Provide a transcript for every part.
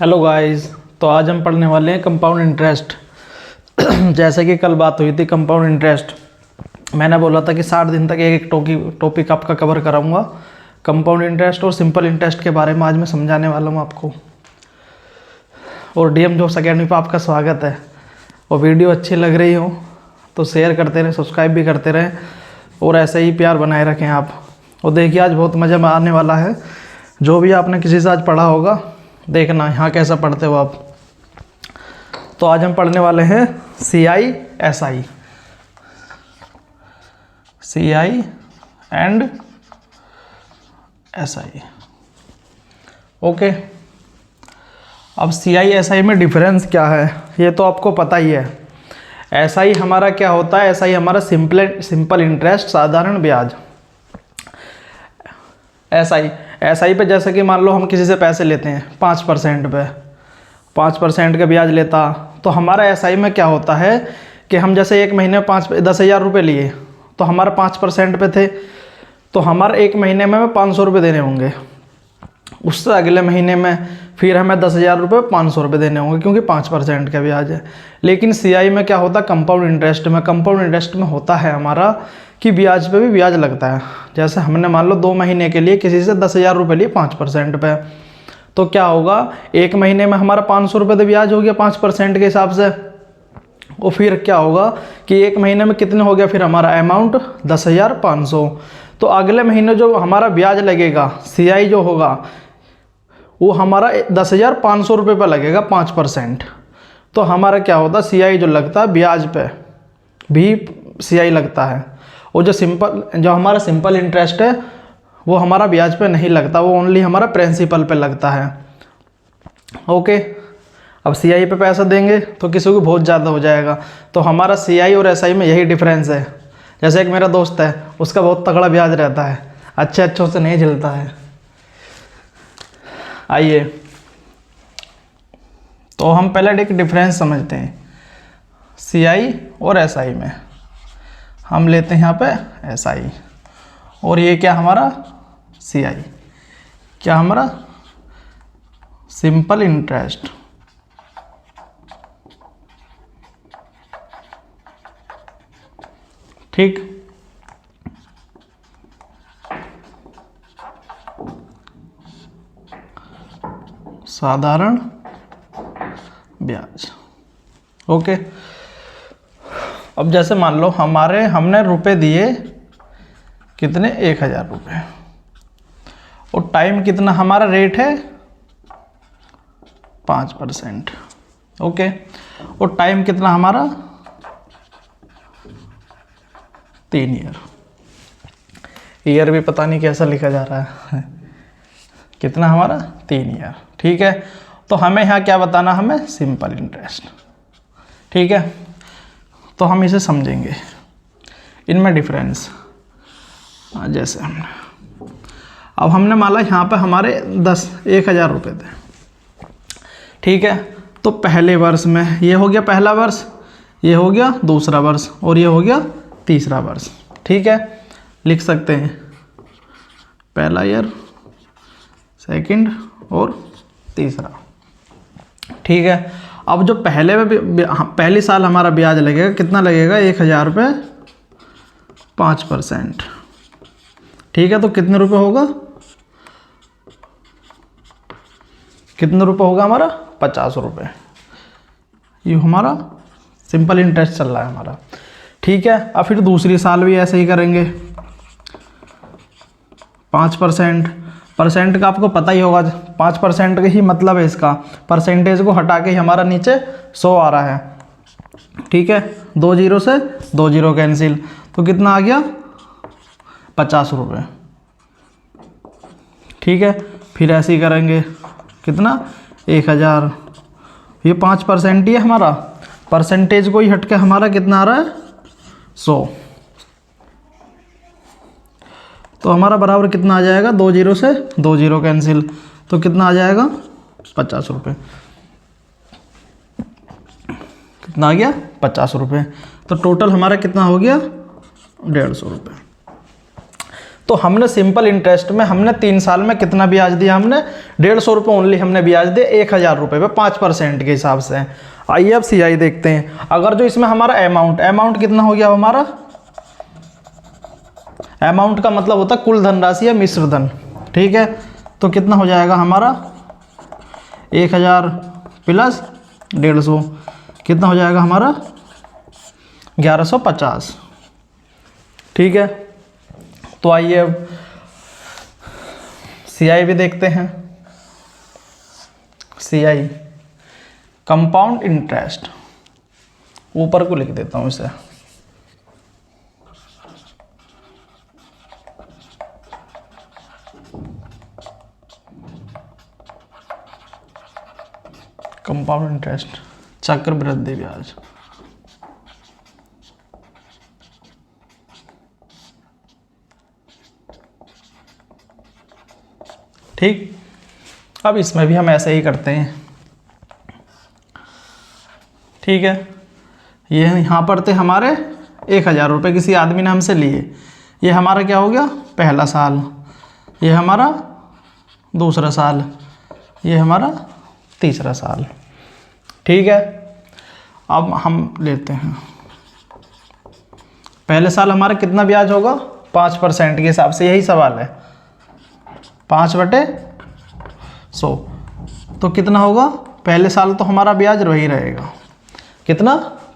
Hello guys. तो आज हम पढ़ने वाले हैं कंपाउंड इंटरेस्ट। जैसे कि कल बात हुई थी कंपाउंड इंटरेस्ट, मैंने बोला था कि 60 दिन तक एक टॉपिक आपका कवर कराऊंगा। कंपाउंड इंटरेस्ट और सिंपल इंटरेस्ट के बारे में आज मैं समझाने वाला हूं आपको। और डीएम जॉब्स अकेडमी पर आपका स्वागत है। और वीडियो अच्छी लग रही हो तो शेयर करते रहें, सब्सक्राइब भी करते रहें और ऐसे ही प्यार बनाए रखें आप। और देखिए आज बहुत मज़ा आने वाला है। जो भी आपने किसी से आज पढ़ा होगा देखना यहाँ कैसा पढ़ते हो आप। तो आज हम पढ़ने वाले हैं CI SI and SI। Okay, अब CI SI में डिफरेंस क्या है ये तो आपको पता ही है। SI हमारा क्या होता है? SI हमारा सिंपल इंटरेस्ट, साधारण ब्याज। SI पे जैसे कि मान लो हम किसी से पैसे लेते हैं 5% पे, 5% का ब्याज लेता, तो हमारा SI में क्या होता है कि हम जैसे एक महीने में 10,000 रुपये लिए तो हमारा 5% पे थे, तो हमारे एक महीने में 500 रुपये देने होंगे। उससे अगले महीने में फिर हमें 10,000 रुपये 500 रुपये देने होंगे क्योंकि 5% का ब्याज है। लेकिन CI में क्या होता है? कंपाउंड इंटरेस्ट में होता है हमारा कि ब्याज पे भी ब्याज लगता है। जैसे हमने मान लो 2 महीने के लिए किसी से 10,000 रुपये लिए 5% पे, तो क्या होगा, एक महीने में हमारा 500 रुपये तो ब्याज हो गया 5% के हिसाब से। और फिर क्या होगा कि एक महीने में कितने हो गया फिर हमारा अमाउंट 10,500। तो अगले महीने जो हमारा ब्याज लगेगा CI जो होगा वो हमारा 10,500 रुपये पर लगेगा 5%। तो हमारा क्या होता है, CI जो लगता है ब्याज पे भी CI लगता है। और जो हमारा सिंपल इंटरेस्ट है वो हमारा ब्याज पे नहीं लगता, वो ओनली हमारा प्रिंसिपल पे लगता है। ओके, अब CI पे पैसा देंगे तो किसी को बहुत ज़्यादा हो जाएगा। तो हमारा CI और SI में यही डिफरेंस है। जैसे एक मेरा दोस्त है, उसका बहुत तगड़ा ब्याज रहता है, अच्छों से नहीं झेलता है। आइए तो हम पहले एक डिफरेंस समझते हैं CI और SI में। हम लेते हैं यहाँ पे SI और ये क्या हमारा CI, क्या हमारा सिंपल इंटरेस्ट। ठीक, साधारण ब्याज। ओके, अब जैसे मान लो हमने रुपए दिए कितने, 1,000 रुपये, और टाइम कितना हमारा रेट है 5%। ओके, और टाइम कितना हमारा 3 ईयर भी पता नहीं कैसा लिखा जा रहा है। कितना हमारा 3 ईयर। ठीक है, तो हमें यहाँ क्या बताना, हमें सिंपल इंटरेस्ट। ठीक है, तो हम इसे समझेंगे, इनमें डिफरेंस। जैसे अब हमने माना यहाँ पे हमारे 1,000 रुपये थे। ठीक है, तो पहले वर्ष में ये हो गया पहला वर्ष, ये हो गया दूसरा वर्ष और ये हो गया तीसरा वर्ष। ठीक है, लिख सकते हैं पहला ईयर, सेकंड और तीसरा। ठीक है, अब जो पहले साल हमारा ब्याज लगेगा, कितना लगेगा, 1,000 रुपये 5%। ठीक है, तो कितने रुपए होगा, हमारा 50 रुपये। ये हमारा सिंपल इंटरेस्ट चल रहा है हमारा। ठीक है, अब फिर दूसरी साल भी ऐसे ही करेंगे 5%। का आपको पता ही होगा, 5% का ही मतलब है इसका, परसेंटेज को हटा के ही हमारा नीचे 100 आ रहा है। ठीक है, 2 जीरो से 2 जीरो कैंसिल, तो कितना आ गया 50 रुपये। ठीक है, फिर ऐसे ही करेंगे, कितना 1,000, ये 5% ही है हमारा, परसेंटेज को ही हट के हमारा कितना आ रहा है 100। तो हमारा बराबर कितना आ जाएगा, 2 जीरो से 2 जीरो कैंसिल, तो कितना आ जाएगा 50 रुपये। कितना आ गया 50 रुपये। तो टोटल हमारा कितना हो गया 150 रुपये। तो हमने सिंपल इंटरेस्ट में हमने 3 साल में कितना ब्याज दिया, हमने 150 रुपये ओनली हमने ब्याज दिया 1000 रुपये पे 5% के हिसाब से। आइए अब CI देखते हैं। अगर जो इसमें हमारा अमाउंट कितना हो गया हमारा, अमाउंट का मतलब होता है कुल धनराशि या मिश्र धन, ठीक है। तो कितना हो जाएगा हमारा 1000 प्लस 150 कितना हो जाएगा हमारा 1150, ठीक है। तो आइए अब CI भी देखते हैं। CI कंपाउंड इंटरेस्ट, ऊपर को लिख देता हूँ इसे, कंपाउंड इंटरेस्ट चक्रवृद्धि ब्याज। ठीक, अब इसमें भी हम ऐसे ही करते हैं, ठीक है। ये यहाँ पर थे हमारे 1000 रुपये किसी आदमी ने हमसे लिए, ये हमारा क्या हो गया पहला साल, ये हमारा दूसरा साल, ये हमारा तीसरा साल, ठीक है। अब हम लेते हैं पहले साल हमारा कितना ब्याज होगा 5% के हिसाब से, यही सवाल है 5/100। तो कितना होगा पहले साल तो हमारा ब्याज वही रहेगा, कितना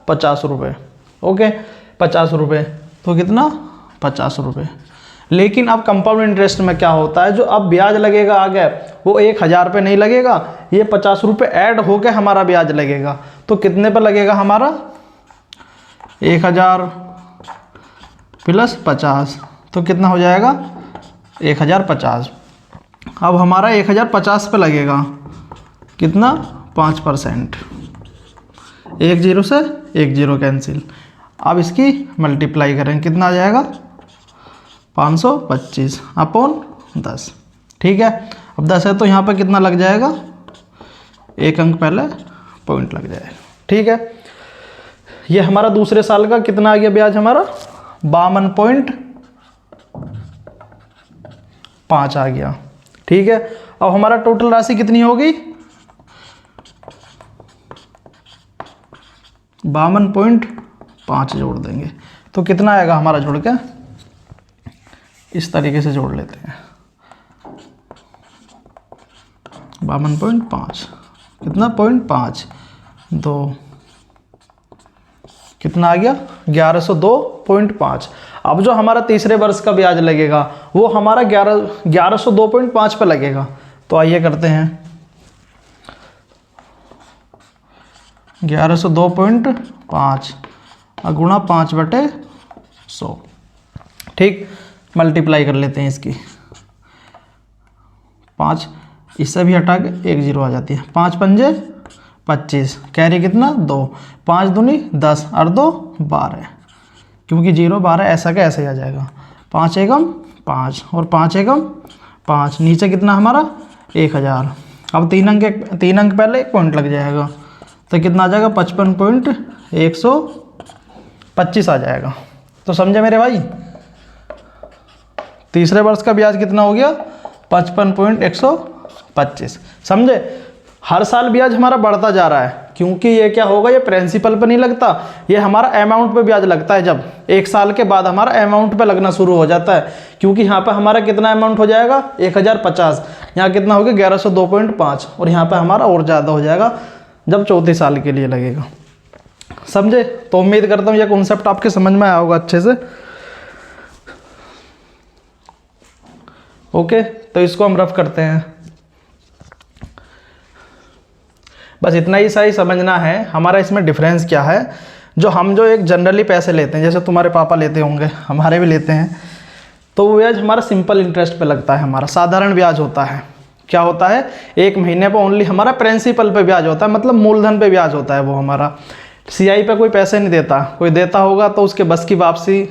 50 रुपये, ओके 50 रुपये, तो कितना 50 रुपये। लेकिन अब कंपाउंड इंटरेस्ट में क्या होता है, जो अब ब्याज लगेगा आगे वो 1000 पे नहीं लगेगा, ये 50 रुपये ऐड होके हमारा ब्याज लगेगा। तो कितने पर लगेगा हमारा 1000 प्लस 50, तो कितना हो जाएगा 1050। अब हमारा 1050 पे लगेगा कितना 5%, 1 0 से 1 0 कैंसिल। अब इसकी मल्टीप्लाई करें कितना आ जाएगा 525 अपॉन 10, ठीक है। अब 10 है तो यहाँ पर कितना लग जाएगा, एक अंक पहले पॉइंट लग जाएगा, ठीक है। ये हमारा दूसरे साल का कितना आ गया ब्याज हमारा 52.5 आ गया, ठीक है। अब हमारा टोटल राशि कितनी होगी 52.5 जोड़ देंगे तो कितना आएगा हमारा, जोड़ के इस तरीके से जोड़ लेते हैं 52.5 कितना 0.5 2 कितना आ गया 1102.5। अब जो हमारा तीसरे वर्ष का ब्याज लगेगा वो हमारा 1102.5 पे लगेगा। तो आइए करते हैं 1102.5 गुणा 5/100, ठीक। मल्टीप्लाई कर लेते हैं इसकी 5, इससे भी हटा के 1 0 आ जाती है, 5 पंजे 25, कैरी कितना 2, 5 दूनी 10 और 2 12, क्योंकि 0 12 ऐसा का ऐसे ही आ जाएगा, 5 एकम 5 और 5 एकम 5, नीचे कितना हमारा 1000। अब 3 अंक पहले 1 पॉइंट लग जाएगा तो कितना आ जाएगा 55.125 आ जाएगा। तो समझे मेरे भाई, तीसरे वर्ष का ब्याज कितना हो गया 55.125, समझे। हर साल ब्याज हमारा बढ़ता जा रहा है, क्योंकि ये क्या होगा, ये प्रिंसिपल पे नहीं लगता, ये हमारा अमाउंट पे ब्याज लगता है। जब 1 साल के बाद हमारा अमाउंट पे लगना शुरू हो जाता है, क्योंकि यहाँ पे हमारा कितना अमाउंट हो जाएगा 1050, यहाँ कितना हो गया 1102.5, और यहाँ पे हमारा और ज़्यादा हो जाएगा जब 34 साल के लिए लगेगा, समझे। तो उम्मीद करता हूँ ये कॉन्सेप्ट आपके समझ में आया होगा अच्छे से, ओके। तो इसको हम रफ करते हैं, बस इतना ही सही समझना है हमारा इसमें डिफरेंस क्या है। जो एक जनरली पैसे लेते हैं, जैसे तुम्हारे पापा लेते होंगे, हमारे भी लेते हैं, तो वो ब्याज हमारा सिंपल इंटरेस्ट पे लगता है, हमारा साधारण ब्याज होता है। क्या होता है, 1 महीने पर ओनली हमारा प्रिंसिपल पे ब्याज होता है, मतलब मूलधन पे ब्याज होता है वो हमारा। CI पे कोई पैसे नहीं देता, कोई देता होगा तो उसके बस की वापसी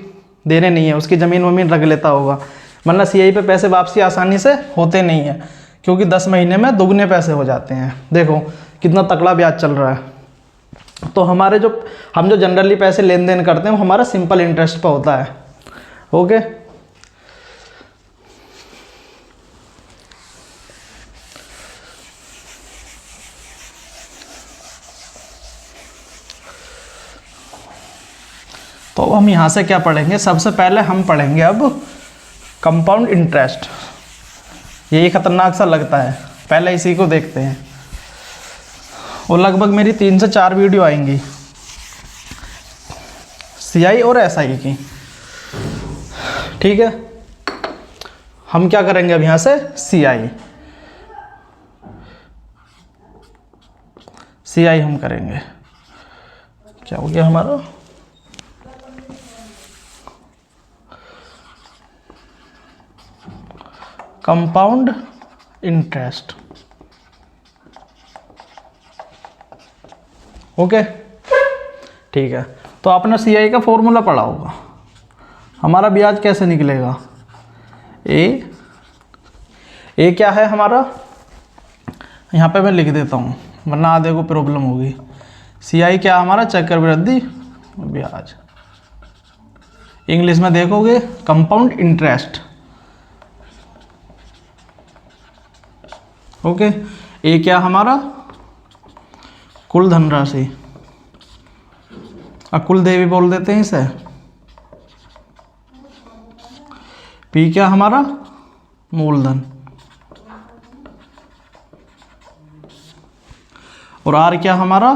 देने नहीं है, उसकी ज़मीन वमीन रख लेता होगा, वरना CI पे पैसे वापसी आसानी से होते नहीं है, क्योंकि 10 महीने में दुगने पैसे हो जाते हैं। देखो कितना तगड़ा ब्याज चल रहा है। तो हमारे हम जो जनरली पैसे लेन देन करते हैं वो हमारा सिंपल इंटरेस्ट पर होता है, ओके। तो हम यहाँ से क्या पढ़ेंगे, सबसे पहले हम पढ़ेंगे अब कंपाउंड इंटरेस्ट। यही खतरनाक सा लगता है, पहले इसी को देखते हैं। और लगभग मेरी 3 से 4 वीडियो आएंगी CI और SI की, ठीक है। हम क्या करेंगे अब यहाँ से CI हम करेंगे। क्या हो गया हमारा, कंपाउंड इंटरेस्ट, ओके, ठीक है। तो आपने CI का फॉर्मूला पढ़ा होगा। हमारा ब्याज कैसे निकलेगा, ए क्या है हमारा, यहाँ पे मैं लिख देता हूँ वरना आधे को प्रॉब्लम होगी। CI क्या हमारा, चक्रवृद्धि ब्याज, इंग्लिश में देखोगे कंपाउंड इंटरेस्ट, ओके। ए क्या हमारा, कुल धनराशि, कुल देवी बोल देते हैं इसे। पी क्या हमारा, मूलधन, और आर क्या हमारा,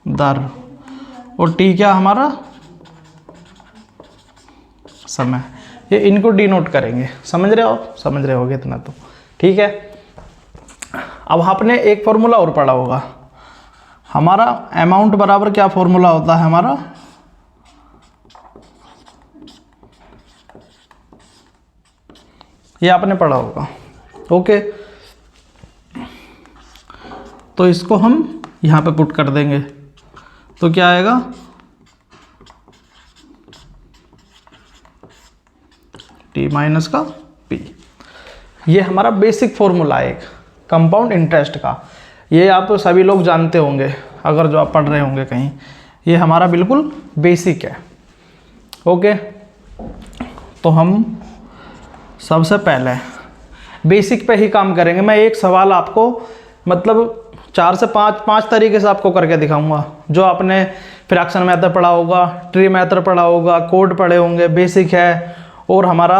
दर, और टी क्या हमारा, समय। ये इनको डिनोट करेंगे, समझ रहे हो, समझ रहे होगे इतना तो, ठीक है। अब आपने एक फॉर्मूला और पढ़ा होगा, हमारा अमाउंट बराबर क्या फॉर्मूला होता है हमारा, ये आपने पढ़ा होगा, ओके। तो इसको हम यहाँ पे पुट कर देंगे, तो क्या आएगा, T माइनस का P। ये हमारा बेसिक फॉर्मूला है एक कंपाउंड इंटरेस्ट का। ये आप सभी लोग जानते होंगे अगर जो आप पढ़ रहे होंगे कहीं, ये हमारा बिल्कुल बेसिक है, ओके। तो हम सबसे पहले बेसिक पे ही काम करेंगे। मैं एक सवाल आपको मतलब 4 से 5 तरीके से आपको करके दिखाऊंगा। जो आपने फ्रैक्शन मेथड पढ़ा होगा, ट्री मेथड पढ़ा होगा, कोड पढ़े होंगे, बेसिक है, और हमारा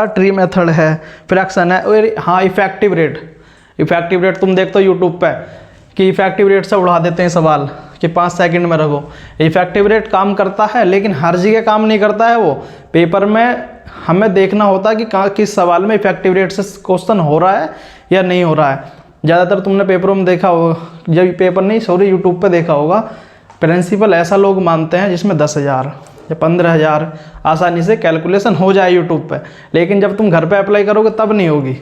ट्री मेथड है, फ्रैक्शन है, और हाँ इफेक्टिव रेट तुम देखते हो यूट्यूब पे कि इफेक्टिव रेट से उड़ा देते हैं सवाल कि 5 सेकंड में रखो। इफेक्टिव रेट काम करता है लेकिन हर जगह काम नहीं करता है। वो पेपर में हमें देखना होता है कि किस सवाल में इफेक्टिव रेट से क्वेश्चन हो रहा है या नहीं हो रहा है। ज़्यादातर तुमने पेपरों में देखा होगा, जब पेपर नहीं सॉरी यूट्यूब पे देखा होगा, प्रिंसिपल ऐसा लोग मानते हैं जिसमें 10,000 या 15,000 आसानी से कैलकुलेशन हो जाए यूट्यूब पे, लेकिन जब तुम घर पे अप्लाई करोगे तब नहीं होगी।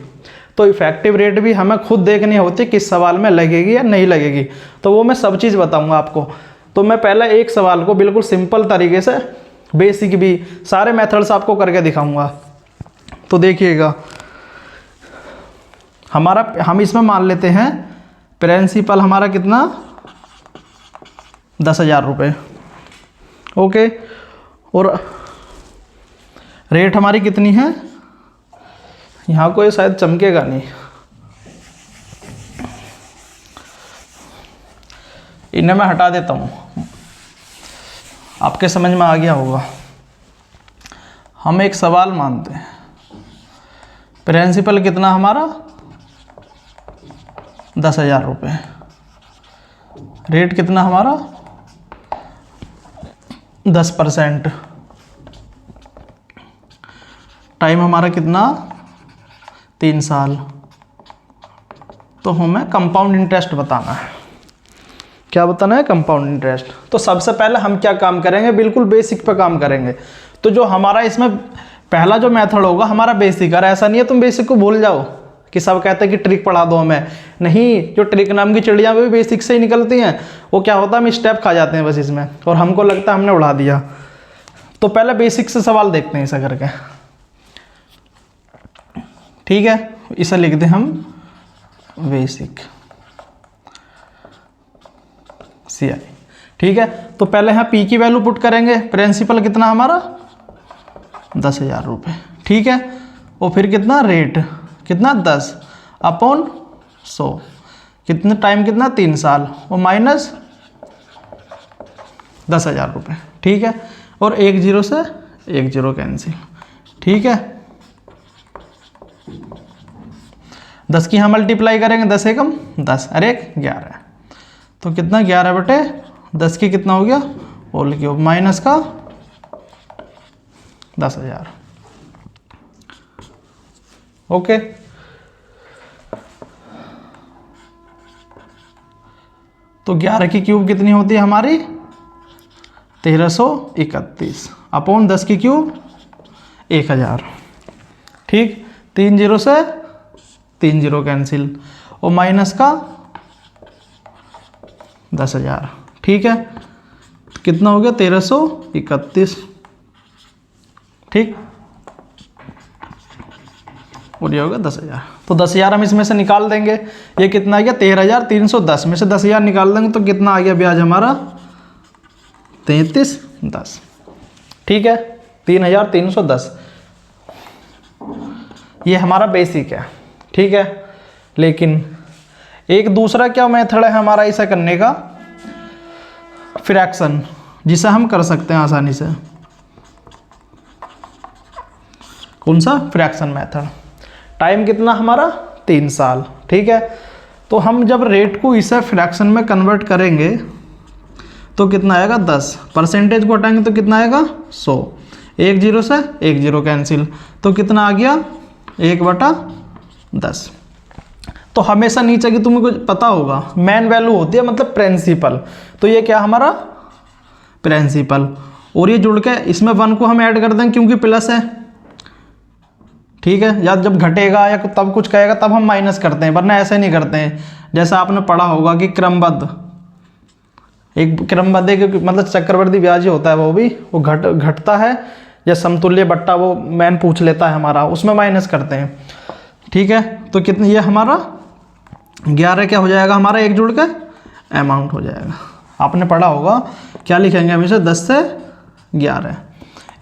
तो इफेक्टिव रेट भी हमें खुद देखनी होती है किस सवाल में लगेगी या नहीं लगेगी। तो वो मैं सब चीज़ बताऊंगा आपको। तो मैं पहले एक सवाल को बिल्कुल सिंपल तरीके से, बेसिक भी सारे मेथड्स आपको करके दिखाऊंगा। तो देखिएगा, हम इसमें मान लेते हैं प्रिंसिपल हमारा कितना, 10,000 रुपये, ओके। और रेट हमारी कितनी है, यहाँ को ये शायद चमकेगा नहीं, इन्हें मैं हटा देता हूँ, आपके समझ में आ गया होगा। हम एक सवाल मानते हैं, प्रिंसिपल कितना हमारा 10,000 रुपये, रेट कितना हमारा 10%, टाइम हमारा कितना 3 साल। तो हमें कंपाउंड इंटरेस्ट बताना है। क्या बताना है, कंपाउंड इंटरेस्ट। तो सबसे पहले हम क्या काम करेंगे, बिल्कुल बेसिक पे काम करेंगे। तो जो हमारा इसमें पहला जो मेथड होगा हमारा बेसिक है। ऐसा नहीं है तुम बेसिक को भूल जाओ कि सब कहते हैं कि ट्रिक पढ़ा दो हमें, नहीं। जो ट्रिक नाम की चिड़िया वो भी बेसिक से ही निकलती हैं। वो क्या होता है, हम स्टेप खा जाते हैं बस इसमें, और हमको लगता है हमने उड़ा दिया। तो पहले बेसिक से सवाल देखते हैं ऐसा करके, ठीक है। इसे लिख दें हम बेसिक CI, ठीक है। तो पहले यहाँ P की वैल्यू पुट करेंगे, प्रिंसिपल कितना हमारा 10,000 रुपये, ठीक है। और फिर कितना रेट, कितना 10/100, कितना टाइम, कितना 3 साल, और माइनस 10,000 रुपये, ठीक है। और एक जीरो से एक जीरो कैंसिल, ठीक है। 10 की यहाँ मल्टीप्लाई करेंगे, 10 एकम 10, अरे 11, तो कितना 11 बटे 10 की कितना हो गया होल क्यूब माइनस का 10,000, ओके। तो 11 की क्यूब कितनी होती है हमारी 1331 अपॉन 10 की क्यूब 1000, ठीक। 3 जीरो से 3 जीरो कैंसिल और माइनस का 10,000, ठीक है। कितना हो गया 1331, ठीक। और ये हो गया 10,000। तो 10,000 हम इसमें से निकाल देंगे, ये कितना आ गया 13,310 में से 10,000 निकाल देंगे तो कितना आ गया ब्याज हमारा 3310, ठीक है। 3,310 ये हमारा बेसिक है, ठीक है। लेकिन एक दूसरा क्या मेथड है हमारा इसे करने का, फ्रैक्शन, जिसे हम कर सकते हैं आसानी से। कौन सा फ्रैक्शन मेथड। टाइम कितना हमारा 3 साल, ठीक है। तो हम जब रेट को इसे फ्रैक्शन में कन्वर्ट करेंगे तो कितना आएगा 10, परसेंटेज को हटाएंगे तो कितना आएगा 100, एक जीरो से एक जीरो कैंसिल तो कितना आ गया 1/10। तो हमेशा नीचे की तुम्हें कुछ पता होगा मेन वैल्यू होती है मतलब प्रिंसिपल, तो ये क्या हमारा प्रिंसिपल, और ये जुड़ के इसमें 1 को हम ऐड कर देंगे क्योंकि प्लस है, ठीक है। या जब घटेगा या तब कुछ कहेगा तब हम माइनस करते हैं, वरना ऐसे नहीं करते हैं। जैसा आपने पढ़ा होगा कि क्रमबद्ध, एक क्रमबद्ध एक मतलब चक्रवृद्धि ब्याज ही होता है, वो घटता है या समतुल्य बट्टा वो मैन पूछ लेता है हमारा, उसमें माइनस करते हैं, ठीक है। तो कितनी ये हमारा 11 क्या हो जाएगा हमारा एक जुड़ के अमाउंट हो जाएगा। आपने पढ़ा होगा क्या लिखेंगे हम इसे 10 से 11,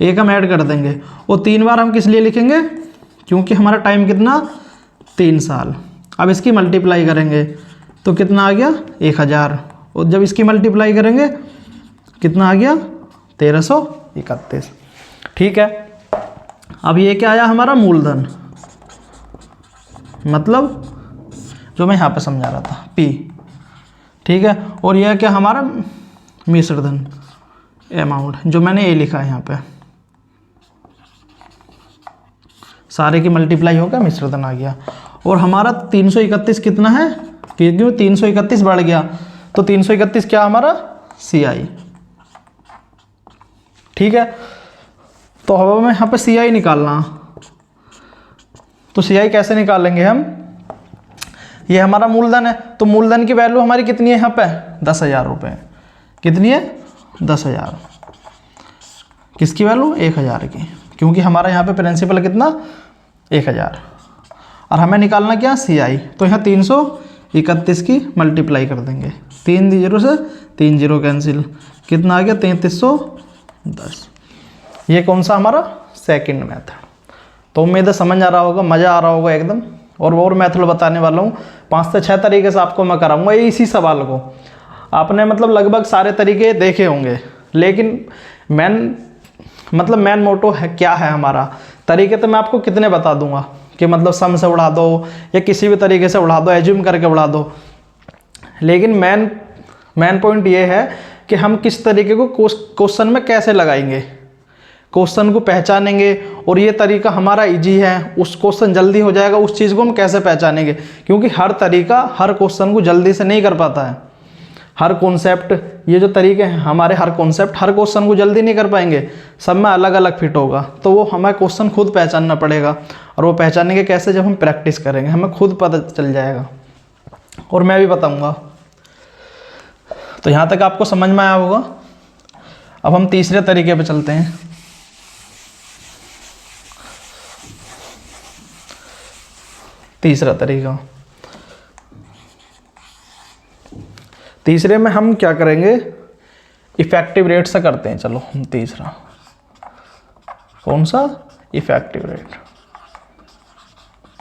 एक हम ऐड कर देंगे और 3 बार हम किस लिए लिखेंगे क्योंकि हमारा टाइम कितना 3 साल। अब इसकी मल्टीप्लाई करेंगे तो कितना आ गया 1000, और जब इसकी मल्टीप्लाई करेंगे कितना आ गया 1331, ठीक है। अब ये क्या आया हमारा मूलधन, मतलब जो मैं यहाँ पे समझा रहा था P, ठीक है। और यह क्या हमारा मिश्रधन अमाउंट, जो मैंने ये लिखा है यहाँ पे, सारे की मल्टीप्लाई हो गया मिश्रधन आ गया। और हमारा 331 कितना है, क्योंकि 331 बढ़ गया तो 331 क्या हमारा CI, ठीक है। तो अब हमें यहाँ पे CI निकालना, तो CI कैसे निकालेंगे हम, ये हमारा मूलधन है तो मूलधन की वैल्यू हमारी कितनी है यहाँ पे 10,000 रुपये, कितनी है 10,000, किसकी वैल्यू 1,000 की, क्योंकि हमारा यहाँ पे प्रिंसिपल कितना 1,000, और हमें निकालना क्या CI। तो यहाँ 331 की मल्टीप्लाई कर देंगे, 3 जीरो से 3 जीरो कैंसिल, कितना आ गया 3310। ये कौन सा हमारा सेकंड मेथड। तो उम्मीद है समझ आ रहा होगा, मज़ा आ रहा होगा एकदम। और मेथड बताने वाला हूँ 5 से 6 तरीके से आपको मैं कराऊंगा इसी सवाल को। आपने मतलब लगभग सारे तरीके देखे होंगे, लेकिन मेन मोटो है क्या है हमारा, तरीके तो मैं आपको कितने बता दूंगा कि मतलब सम से उड़ा दो या किसी भी तरीके से उड़ा दो, एज्यूम करके उड़ा दो, लेकिन मेन पॉइंट ये है कि हम किस तरीके को क्वेश्चन में कैसे लगाएंगे, क्वेश्चन को पहचानेंगे। और ये तरीका हमारा इजी है, उस क्वेश्चन जल्दी हो जाएगा, उस चीज़ को हम कैसे पहचानेंगे, क्योंकि हर तरीका हर क्वेश्चन को जल्दी से नहीं कर पाता है। हर कॉन्सेप्ट, ये जो तरीके हैं हमारे, हर कॉन्सेप्ट हर क्वेश्चन को जल्दी नहीं कर पाएंगे, सब में अलग अलग फिट होगा। तो वो हमें क्वेश्चन खुद पहचानना पड़ेगा, और वो पहचानेंगे कैसे, जब हम प्रैक्टिस करेंगे हमें खुद पता चल जाएगा, और मैं भी बताऊँगा। तो यहाँ तक आपको समझ में आया होगा। अब हम तीसरे तरीके पे चलते हैं। तीसरा तरीका, तीसरे में हम क्या करेंगे, इफेक्टिव रेट से करते हैं। चलो हम तीसरा, कौन सा, इफेक्टिव रेट।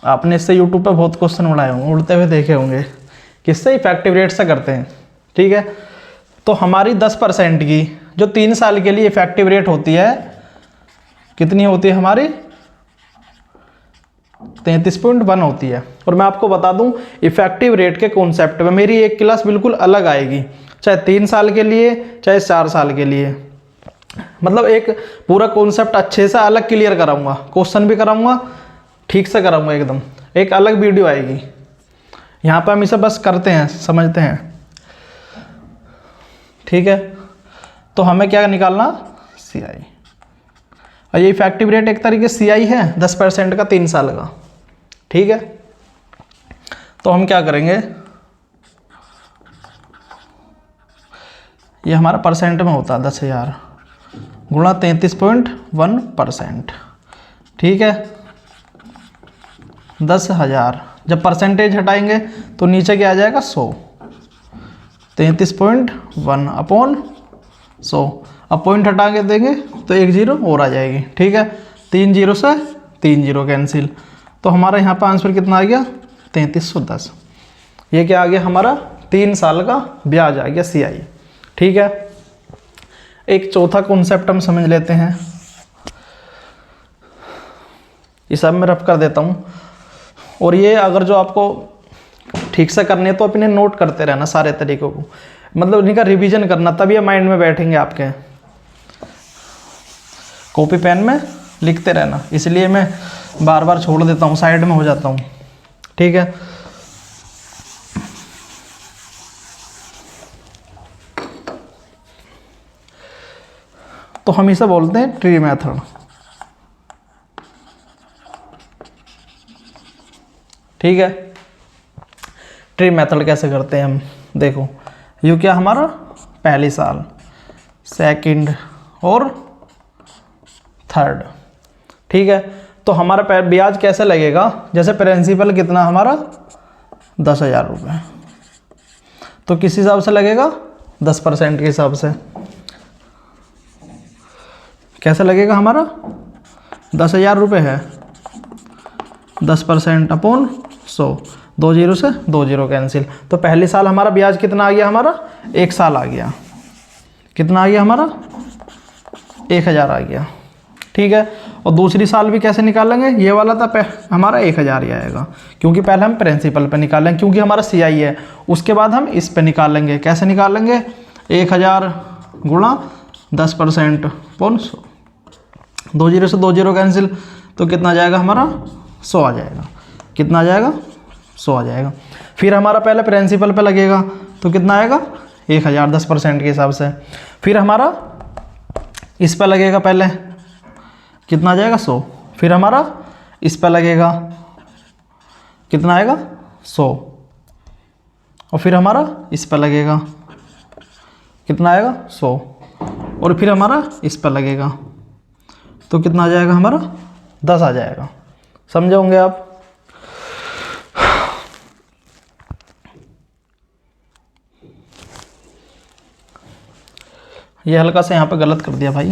आपने इससे यूट्यूब पे बहुत क्वेश्चन उड़ाए होंगे, उड़ते हुए देखे होंगे, किससे, इफेक्टिव रेट से करते हैं, ठीक है। तो हमारी 10% की जो 3 साल के लिए इफेक्टिव रेट होती है कितनी होती है हमारी 33.1 होती है। और मैं आपको बता दूं इफेक्टिव रेट के कॉन्सेप्ट में मेरी एक क्लास बिल्कुल अलग आएगी, चाहे 3 साल के लिए चाहे 4 साल के लिए। मतलब एक पूरा कॉन्सेप्ट अच्छे से अलग क्लियर कराऊंगा, क्वेश्चन भी कराऊंगा, ठीक से कराऊंगा एकदम, एक अलग वीडियो आएगी। यहाँ पर हम इसे बस करते हैं, समझते हैं, ठीक है। तो हमें क्या निकालना, CI। और ये इफेक्टिव रेट एक तरीके से CI है 10% का 3 साल का, ठीक है। तो हम क्या करेंगे, ये हमारा परसेंट में होता है 10,000 गुणा 33.1%, ठीक है। 10,000 जब परसेंटेज हटाएंगे तो नीचे क्या आ जाएगा 100, 33.1 अपॉन 100। अब पॉइंट हटा के देंगे तो 1 0 और आ जाएगी, ठीक है। 3 0 से 3 0 कैंसिल, तो हमारा यहाँ पर आंसर कितना आ गया 3310। ये क्या आ गया हमारा 3 साल का ब्याज आ गया CI, ठीक है। एक चौथा कॉन्सेप्ट हम समझ लेते हैं, ये सब मैं रफ कर देता हूँ। और ये अगर जो आपको ठीक से करने हैं तो अपने नोट करते रहना सारे तरीकों को, मतलब इनका रिवीजन करना, तभी ये माइंड में बैठेंगे आपके। कॉपी पेन में लिखते रहना, इसलिए मैं बार बार छोड़ देता हूँ, साइड में हो जाता हूँ, ठीक है। तो हम इसे बोलते हैं ट्री मेथड, ठीक है। ट्री मेथड कैसे करते हैं हम, देखो यू क्या हमारा पहली साल, सेकंड और थर्ड, ठीक है। तो हमारा ब्याज कैसे लगेगा, जैसे प्रिंसिपल कितना हमारा 10,000 रुपये, तो किस हिसाब से लगेगा 10% के हिसाब से। कैसे लगेगा हमारा 10,000 रुपये है, 10% अपॉन 100, 2 0 से 2 0 कैंसिल। तो पहले साल हमारा ब्याज कितना आ गया, हमारा 1 साल आ गया, कितना आ गया हमारा 1,000 आ गया, ठीक है। और दूसरी साल भी कैसे निकालेंगे, ये वाला था हमारा 1,000 ही आएगा, क्योंकि पहले हम प्रिंसिपल पे निकालेंगे, क्योंकि हमारा CI है। उसके बाद हम इस पे निकालेंगे, कैसे निकालेंगे 1,000 गुणा 10% अपॉन 100, 2 0 से 2 0 कैंसिल, तो कितना जाएगा हमारा 100 आ जाएगा, कितना आ जाएगा 100 आ जाएगा। फिर हमारा पहले प्रिंसिपल पे लगेगा, तो कितना आएगा 1,000 10% के हिसाब से। फिर हमारा इस पे लगेगा, पहले कितना आ जाएगा 100, फिर हमारा इस पे लगेगा, कितना आएगा 100, और फिर हमारा इस पे लगेगा, कितना आएगा 100, और फिर हमारा इस पे लगेगा, तो कितना आ जाएगा हमारा 10 आ जाएगा। समझे होंगे आप। ये हल्का सा यहाँ पे गलत कर दिया भाई,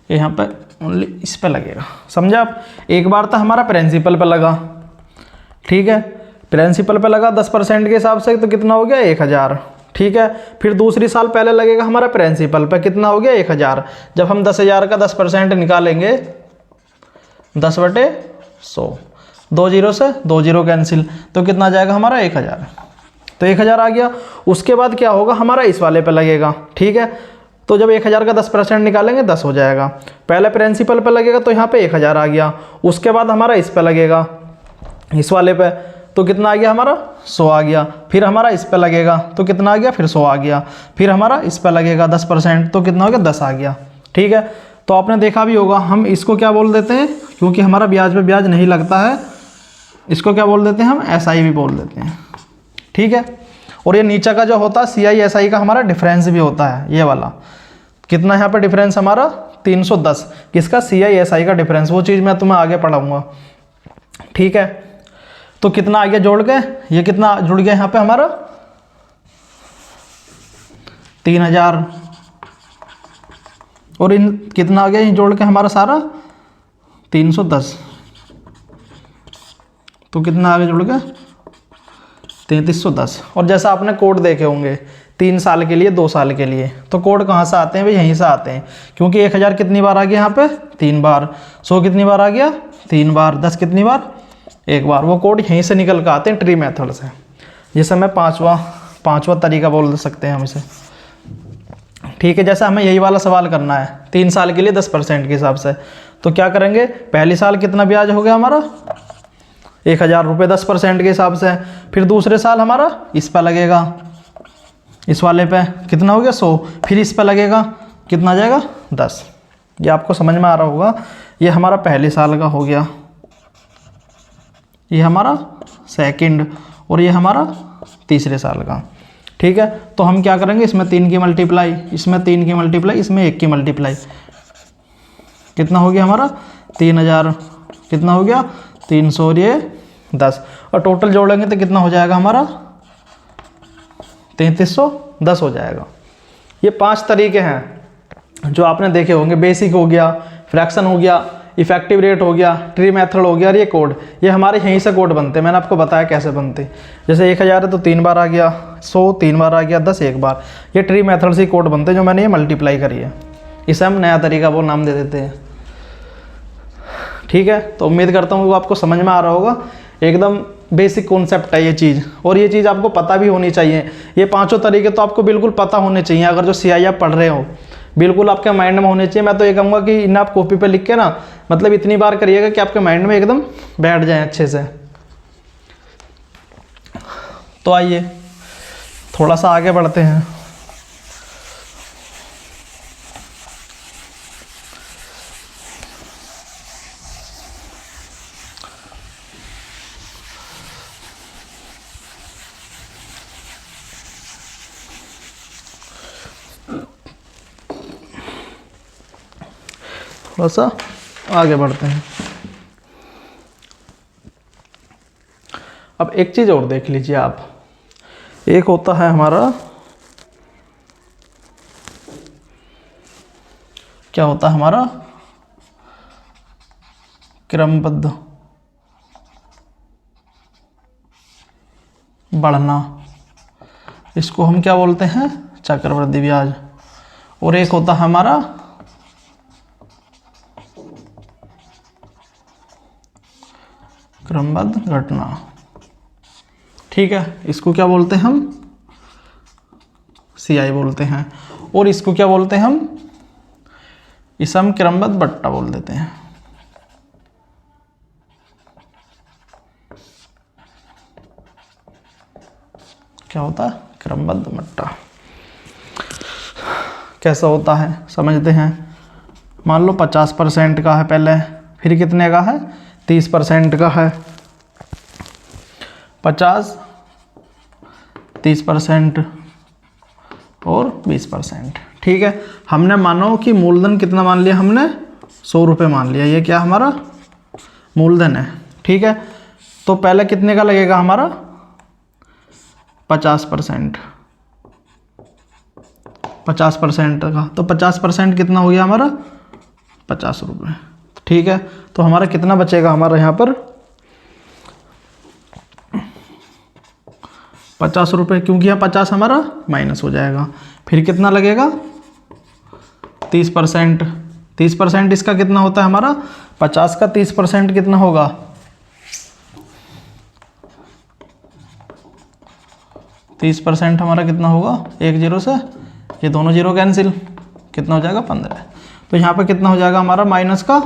ये यहाँ पे ओनली इस पे लगेगा, समझे आप। एक बार तो हमारा प्रिंसिपल पे लगा, ठीक है, प्रिंसिपल पे लगा 10% के हिसाब से, तो कितना हो गया 1,000, ठीक है। फिर दूसरी साल पहले लगेगा हमारा प्रिंसिपल पे, कितना हो गया 1,000। जब हम 10,000 का 10% निकालेंगे 10/100, 2 0 से 2 0 कैंसिल, तो कितना आ जाएगा हमारा 1,000, तो 1,000 आ गया। उसके बाद क्या होगा, हमारा इस वाले पे लगेगा, ठीक है। तो जब 1,000 का 10% निकालेंगे 10 हो जाएगा। पहले प्रिंसिपल पे लगेगा तो यहाँ पे 1,000 आ गया, उसके बाद हमारा इस पे लगेगा, इस वाले पे, तो कितना आ गया हमारा 100 आ गया। फिर हमारा इस पे लगेगा तो कितना आ गया, फिर 100 आ गया। फिर हमारा इस पे लगेगा 10%, तो कितना हो गया 10 आ गया, ठीक है। तो आपने देखा भी होगा, हम इसको क्या बोल देते हैं, क्योंकि हमारा ब्याज पे ब्याज नहीं लगता है, इसको क्या बोल देते हैं हम, SI भी बोल देते हैं, ठीक है। और ये नीचे का जो होता है CI SI का हमारा डिफरेंस भी होता है, ये वाला कितना यहाँ पे डिफरेंस हमारा 310, किसका CI SI का डिफरेंस, वो चीज़ मैं तुम्हें आगे पढ़ाऊंगा, ठीक है। तो कितना आ गया जोड़ के, ये कितना जुड़ गया यहाँ पे हमारा 3,000, और इन कितना आ गया ये जोड़ के हमारा सारा 310, तो कितना आ गया जोड़ के 3310। और जैसा आपने कोड देखे होंगे 3 साल के लिए, 2 साल के लिए। तो कोड कहाँ से आते हैं भाई? यहीं से आते हैं, क्योंकि 1000 कितनी बार आ गया यहाँ पे? 3 बार। 100 कितनी बार आ गया? 3 बार। 10 कितनी बार? 1 बार। वो कोड यहीं से निकल कर आते हैं, ट्री मेथड से, जिसे मैं पाँचवा तरीका बोल सकते हैं हम इसे। ठीक है, जैसा हमें यही वाला सवाल करना है 3 साल के लिए 10% के हिसाब से, तो क्या करेंगे? पहली साल कितना ब्याज हो गया हमारा? 1000 रुपये 10% के हिसाब से। फिर दूसरे साल हमारा इस पर लगेगा, इस वाले पे कितना हो गया? 100। फिर इस पर लगेगा, कितना आ जाएगा? 10। ये आपको समझ में आ रहा होगा। ये हमारा पहले साल का हो गया, ये हमारा सेकंड, और ये हमारा तीसरे साल का। ठीक है, तो हम क्या करेंगे? इसमें 3 की मल्टीप्लाई, इसमें 3 की मल्टीप्लाई, इसमें 1 की मल्टीप्लाई। कितना हो गया हमारा? 3000। कितना हो गया? 300 और ये 10, और टोटल जोड़ेंगे तो कितना हो जाएगा हमारा? 3310 हो जाएगा। ये 5 तरीके हैं जो आपने देखे होंगे। बेसिक हो गया, फ्रैक्शन हो गया, इफेक्टिव रेट हो गया, ट्री मेथड हो गया, और ये कोड, ये हमारे यहीं से कोड बनते हैं। मैंने आपको बताया कैसे बनते। जैसे 1000 है तो 3 बार आ गया, 100 3 बार आ गया, 10 1 बार। ये ट्री मेथड से कोड बनते हैं, जो मैंने ये मल्टीप्लाई करी है। इसे हम नया तरीका वो नाम दे देते हैं। ठीक है, तो उम्मीद करता हूँ वो आपको समझ में आ रहा होगा। एकदम बेसिक कॉन्सेप्ट है ये चीज़, और ये चीज़ आपको पता भी होनी चाहिए। ये 5 तरीके तो आपको बिल्कुल पता होने चाहिए। अगर जो CI आप पढ़ रहे हो, बिल्कुल आपके माइंड में होने चाहिए। मैं तो ये कहूँगा कि इन्हें आप कॉपी पे लिख के ना, मतलब इतनी बार करिएगा कि आपके माइंड में एकदम बैठ जाए अच्छे से। तो आइए थोड़ा सा आगे बढ़ते हैं। थोड़ा सा आगे बढ़ते हैं। अब एक चीज़ और देख लीजिए आप। एक होता है हमारा, क्या होता है हमारा? क्रमबद्ध बढ़ना। इसको हम क्या बोलते हैं? चक्रवृद्धि ब्याज। और एक होता है हमारा क्रमबद्ध घटना। ठीक है, इसको क्या बोलते हैं हम? CI बोलते हैं। और इसको क्या बोलते हैं हम? इसे हम क्रमबद्ध बट्टा बोल देते हैं। क्या होता है? क्रमबद्ध बट्टा। कैसा होता है समझते हैं। मान लो 50% का है पहले, फिर कितने का है? 30% का है। 50, 30% और 20%। ठीक है, हमने मानो कि मूलधन कितना मान लिया? हमने 100 रुपये मान लिया। ये क्या हमारा मूलधन है। ठीक है, तो पहले कितने का लगेगा हमारा? 50%। 50% का, तो 50% कितना हो गया हमारा? 50 रुपये। ठीक है, तो हमारा कितना बचेगा? हमारा यहाँ पर 50 रुपये, क्योंकि यहाँ 50 हमारा माइनस हो जाएगा। फिर कितना लगेगा? 30%। 30% इसका कितना होता है हमारा? 50 का 30% कितना होगा? 30% हमारा कितना होगा? 1 0 से ये दोनों जीरो कैंसिल, कितना हो जाएगा? 15। तो यहाँ पे कितना हो जाएगा हमारा? माइनस का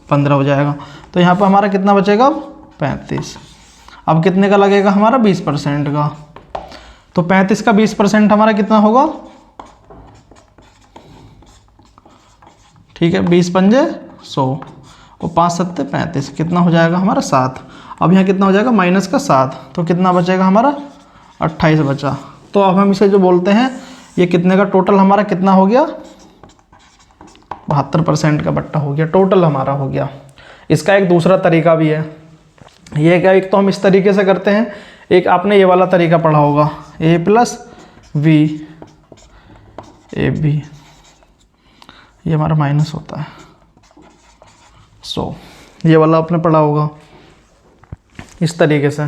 15 हो जाएगा। तो यहाँ पे हमारा कितना बचेगा? 35। अब कितने का लगेगा हमारा? 20% का। तो 35 का 20% हमारा कितना होगा? ठीक है, 20 पंजे 100 और 5 सत्ते 35, कितना हो जाएगा हमारा? 7। अब यहाँ कितना हो जाएगा? माइनस का 7, तो कितना बचेगा हमारा? 28 बचा। तो अब हम इसे जो बोलते हैं, ये कितने का टोटल हमारा कितना हो गया? 72% का बट्टा हो गया, टोटल हमारा हो गया। इसका एक दूसरा तरीका भी है। ये क्या, एक तो हम इस तरीके से करते हैं, एक आपने ये वाला तरीका पढ़ा होगा, A+V AB, ये हमारा माइनस होता है 100, ये वाला आपने पढ़ा होगा इस तरीके से।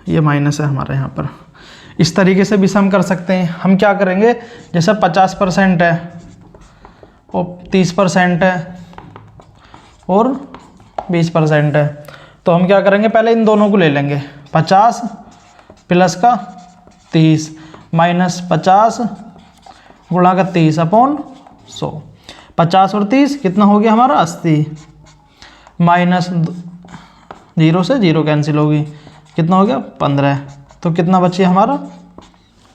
ये माइनस है हमारे यहाँ पर, इस तरीके से भी सम कर सकते हैं। हम क्या करेंगे, जैसे 50% है और 30% है और 20% है, तो हम क्या करेंगे, पहले इन दोनों को ले लेंगे। 50 प्लस का 30 माइनस 50 गुणा का 30 अपॉन 100। 50 और 30 कितना हो गया हमारा 80, माइनस 0 से 0 कैंसिल होगी, कितना हो गया 15। तो कितना बचे हमारा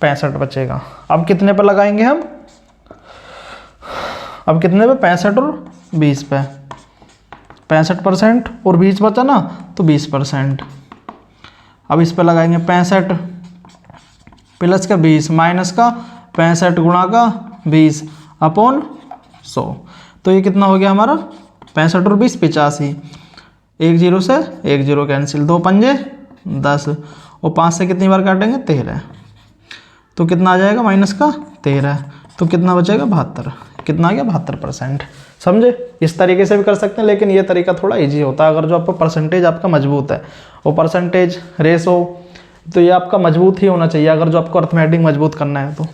65 बचेगा। अब कितने पर लगाएंगे हम, अब कितने पे 65 और 20 पे, 65% और 20 बचा ना तो 20%। अब इस पे लगाएंगे 65 प्लस का 20 माइनस का 65 गुणा का 20 अपॉन 100। तो ये कितना हो गया हमारा 65 और 20 85। 1 0 से 1 0 कैंसिल, 2 पंजे 10 और 5 से कितनी बार काटेंगे 13। तो कितना आ जाएगा माइनस का 13, तो कितना बचेगा 72। कितना आ गया 72%। समझे, इस तरीके से भी कर सकते हैं, लेकिन ये तरीका थोड़ा इजी होता है अगर जो आपका परसेंटेज आपका मजबूत है। और परसेंटेज रेशो तो ये आपका मजबूत ही होना चाहिए अगर जो आपको अर्थमेटिक मजबूत करना है। तो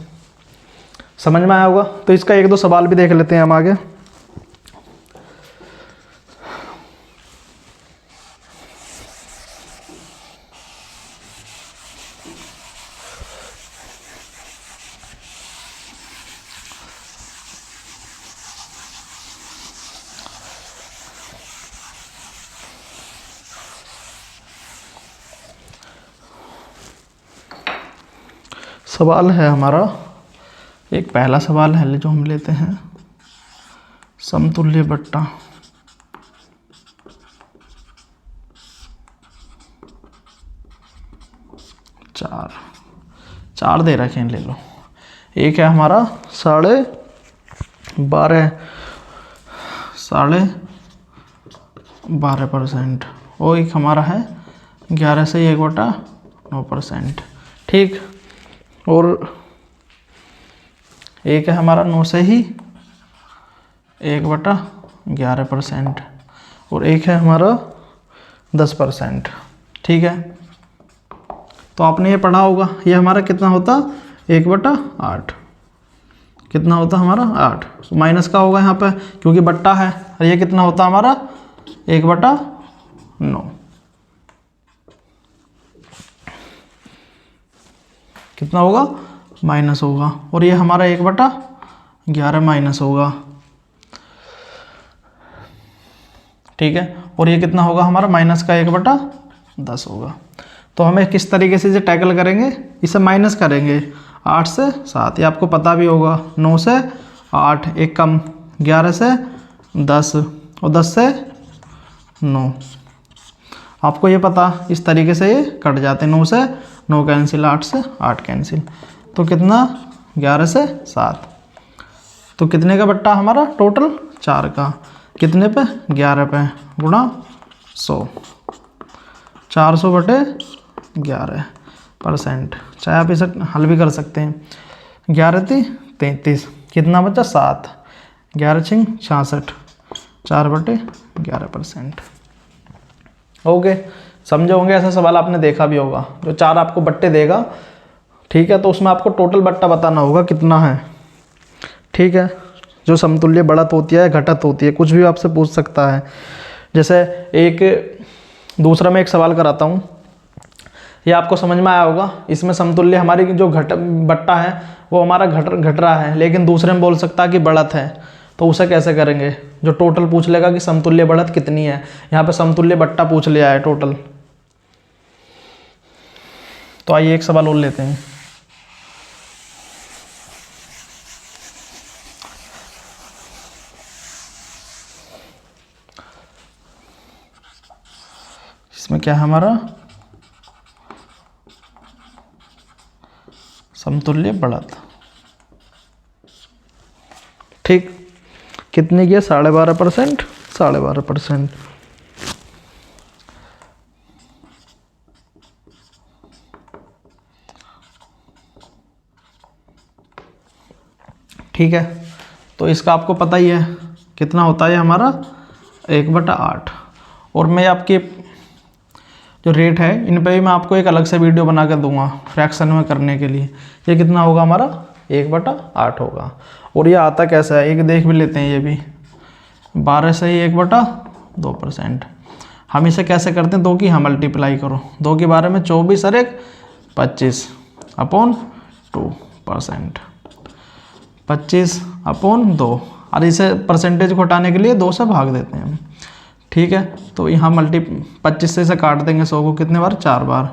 समझ में आया होगा। तो इसका 1-2 सवाल भी देख लेते हैं हम आगे। सवाल है हमारा, एक पहला सवाल है जो हम लेते हैं, समतुल्य बट्टा। चार दे रखे हैं, ले लो। एक है हमारा 12.5% और एक हमारा है 11 से 1/9%। ठीक, और एक है हमारा 9 से ही 1/11% और एक है हमारा 10%। ठीक है, तो आपने ये पढ़ा होगा, ये हमारा कितना होता 1/8। कितना होता हमारा 8, तो माइनस का होगा यहाँ पे क्योंकि बट्टा है। और ये कितना होता हमारा 1/9। कितना होगा माइनस होगा, और ये हमारा 1/11 माइनस होगा। ठीक है, और ये कितना होगा हमारा माइनस का 1/10 होगा। तो हमें किस तरीके से इसे टैकल करेंगे, इसे माइनस करेंगे 8 से 7, ये आपको पता भी होगा। 9 से 8 एक कम, 11 से 10 और 10 से 9, आपको ये पता, इस तरीके से ये कट जाते हैं। 9 से 9 कैंसिल, 8 से 8 कैंसिल, तो कितना 11 से 7। तो कितने का बट्टा हमारा टोटल 4 का, कितने पे 11 पे गुणा 100, 400/11%। चाहे आप इसे हल भी कर सकते हैं। 11×3 = 33, कितना बचा 7, 11×6 = 66, 4/11%। ओके, समझे होंगे। ऐसा सवाल आपने देखा भी होगा, जो 4 आपको बट्टे देगा। ठीक है, तो उसमें आपको टोटल बट्टा बताना होगा कितना है। ठीक है, जो समतुल्य बढ़त होती है घटत होती है, कुछ भी आपसे पूछ सकता है। जैसे दूसरा मैं एक सवाल कराता हूँ, ये आपको समझ में आया होगा। इसमें समतुल्य हमारी जो बट्टा है वो हमारा घट रहा है, लेकिन दूसरे में बोल सकता है कि बढ़त है। तो उसे कैसे करेंगे, जो टोटल पूछ लेगा कि समतुल्य बढ़त कितनी है। यहाँ पे समतुल्य बट्टा पूछ लिया है टोटल। तो आइए एक सवाल और लेते हैं। इसमें क्या है हमारा समतुल्य बढ़त। ठीक, कितनी की है 12.5%, 12.5%। ठीक है, तो इसका आपको पता ही है कितना होता है हमारा 1/8। और मैं आपके जो रेट है इन पे भी मैं आपको एक अलग से वीडियो बना कर दूंगा फ्रैक्शन में करने के लिए। ये कितना होगा हमारा 1/8 होगा। और ये आता कैसा है एक देख भी लेते हैं, ये भी 12 से ही 1/2%। हम इसे कैसे करते हैं, 2 की हम मल्टीप्लाई करो, 2 के 12 में 24 और 1 25 अपॉन 2%, 25/2। और इसे परसेंटेज को हटाने के लिए 2 से भाग देते हैं हम, ठीक है। तो यहाँ 25 से इसे काट देंगे 100 को कितने बार, 4 बार,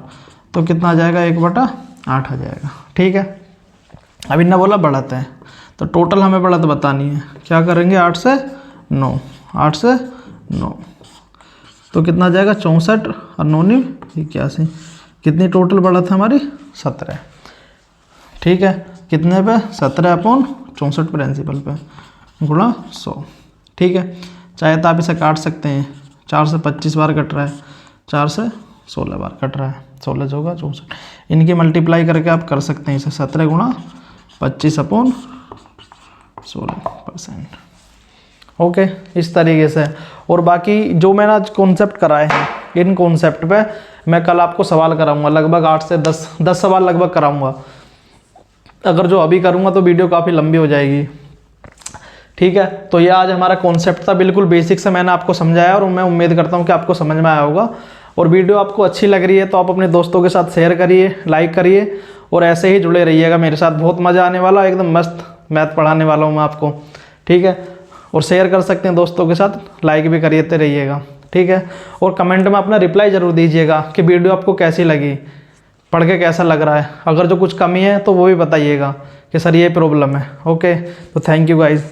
तो कितना आ जाएगा 1/8 आ जाएगा, ठीक है। अब इन्हें बोला बढ़त है, तो टोटल हमें बढ़त बतानी है। क्या करेंगे 8 से 9, 8 से 9, तो कितना आ जाएगा 64 और 9 81। कितनी टोटल बढ़त है हमारी 17, ठीक है। कितने पे 17/64 प्रिंसिपल पे गुणा 100, ठीक है। चाहे तो आप इसे काट सकते हैं, 4 से 25 बार कट रहा है, 4 से 16 बार कट रहा है, 16 से होगा 64। इनकी मल्टीप्लाई करके आप कर सकते हैं इसे, 17 गुणा 25/16%, ओके। इस तरीके से। और बाकी जो मैंने आज कॉन्सेप्ट कराए हैं, इन कॉन्सेप्ट पे मैं कल आपको सवाल कराऊंगा, लगभग 8 से 10 सवाल लगभग कराऊंगा। अगर जो अभी करूंगा तो वीडियो काफ़ी लंबी हो जाएगी, ठीक है। तो ये आज हमारा कॉन्सेप्ट था, बिल्कुल बेसिक से मैंने आपको समझाया और मैं उम्मीद करता हूँ कि आपको समझ में आया होगा। और वीडियो आपको अच्छी लग रही है तो आप अपने दोस्तों के साथ शेयर करिए, लाइक करिए और ऐसे ही जुड़े रहिएगा मेरे साथ। बहुत मज़ा आने वाला, एकदम मस्त मैथ पढ़ाने वाला हूँ मैं आपको, ठीक है। और शेयर कर सकते हैं दोस्तों के साथ, लाइक भी करिए रहिएगा, ठीक है। और कमेंट में अपना रिप्लाई ज़रूर दीजिएगा कि वीडियो आपको कैसी लगी, पढ़ के कैसा लग रहा है। अगर जो कुछ कमी है तो वो भी बताइएगा कि सर ये प्रॉब्लम है, ओके। तो थैंक यू गाइज़।